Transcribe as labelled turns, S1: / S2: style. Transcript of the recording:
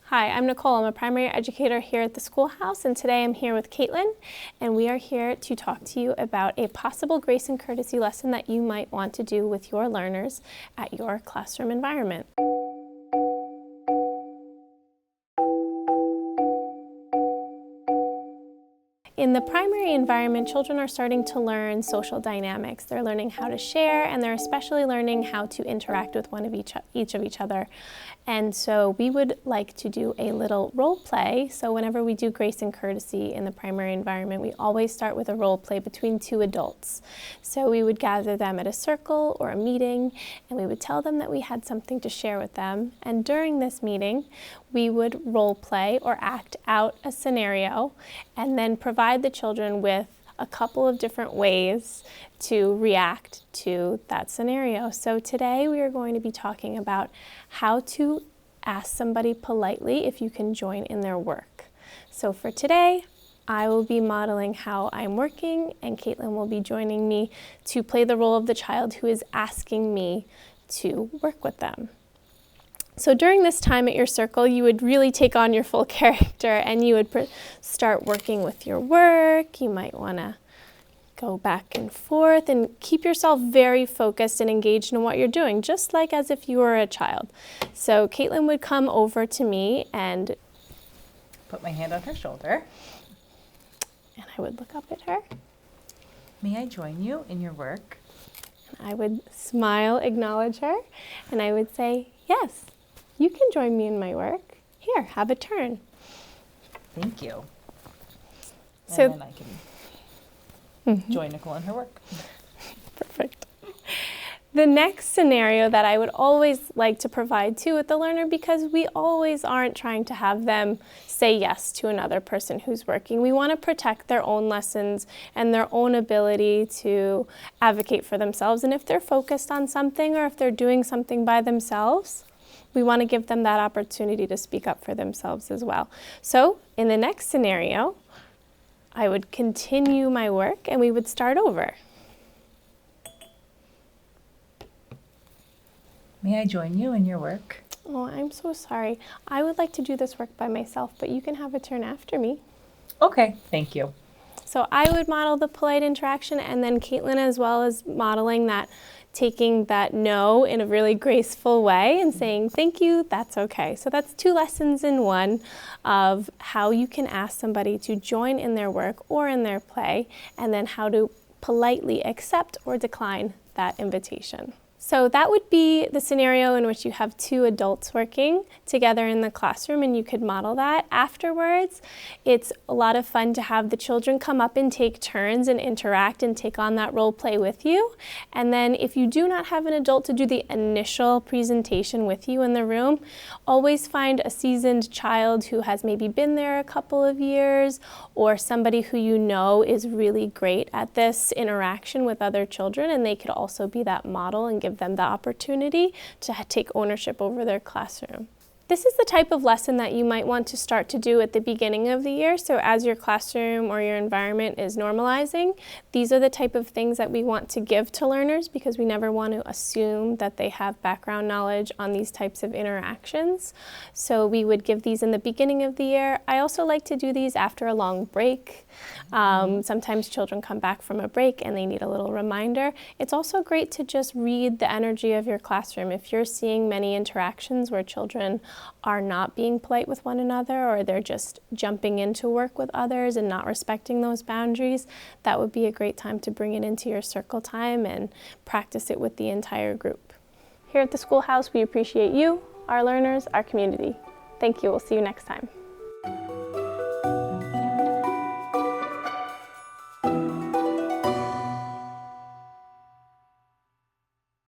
S1: Hi, I'm Nicole. I'm a primary educator here at the schoolhouse, and today I'm here with Kaitlyn, and we are here to talk to you about a possible grace and courtesy lesson that you might want to do with your learners at your classroom environment. In the primary environment, children are starting to learn social dynamics. They're learning how to share, and they're especially learning how to interact with each of each other. And so we would like to do a little role play. So whenever we do grace and courtesy in the primary environment, we always start with a role play between two adults. So we would gather them at a circle or a meeting, and we would tell them that we had something to share with them. And during this meeting, we would role play or act out a scenario and then provide the children with a couple of different ways to react to that scenario. So today we are going to be talking about how to ask somebody politely if you can join in their work. So for today, I will be modeling how I'm working, and Kaitlyn will be joining me to play the role of the child who is asking me to work with them. So during this time at your circle, you would really take on your full character, and you would start working with your work. You might want to go back and forth and keep yourself very focused and engaged in what you're doing, just like as if you were a child. So Kaitlyn would come over to me and
S2: put my hand on her shoulder.
S1: And I would look up at her.
S2: May I join you in your work?
S1: And I would smile, acknowledge her, and I would say, yes. You can join me in my work. Here, have a turn.
S2: Thank you. And
S1: so
S2: then I can join Nicole in her work.
S1: Perfect. The next scenario that I would always like to provide too with the learner, because we always aren't trying to have them say yes to another person who's working. We want to protect their own lessons and their own ability to advocate for themselves. And if they're focused on something, or if they're doing something by themselves, we want to give them that opportunity to speak up for themselves as well. So in the next scenario, I would continue my work and we would start over.
S2: May I join you in your work?
S1: Oh, I'm so sorry. I would like to do this work by myself, but you can have a turn after me.
S2: Okay, thank you.
S1: So I would model the polite interaction, and then Kaitlyn as well as modeling that, taking that no in a really graceful way and saying, thank you, that's okay. So that's two lessons in one of how you can ask somebody to join in their work or in their play, and then how to politely accept or decline that invitation. So that would be the scenario in which you have two adults working together in the classroom, and you could model that. Afterwards, it's a lot of fun to have the children come up and take turns and interact and take on that role play with you. And then if you do not have an adult to do the initial presentation with you in the room, always find a seasoned child who has maybe been there a couple of years, or somebody who you know is really great at this interaction with other children, and they could also be that model and give them the opportunity to take ownership over their classroom. This is the type of lesson that you might want to start to do at the beginning of the year. So as your classroom or your environment is normalizing, these are the type of things that we want to give to learners, because we never want to assume that they have background knowledge on these types of interactions. So we would give these in the beginning of the year. I also like to do these after a long break. Sometimes children come back from a break and they need a little reminder. It's also great to just read the energy of your classroom. If you're seeing many interactions where children are not being polite with one another, or they're just jumping into work with others and not respecting those boundaries, that would be a great time to bring it into your circle time and practice it with the entire group. Here at the schoolhouse, we appreciate you, our learners, our community. Thank you. We'll see you next time.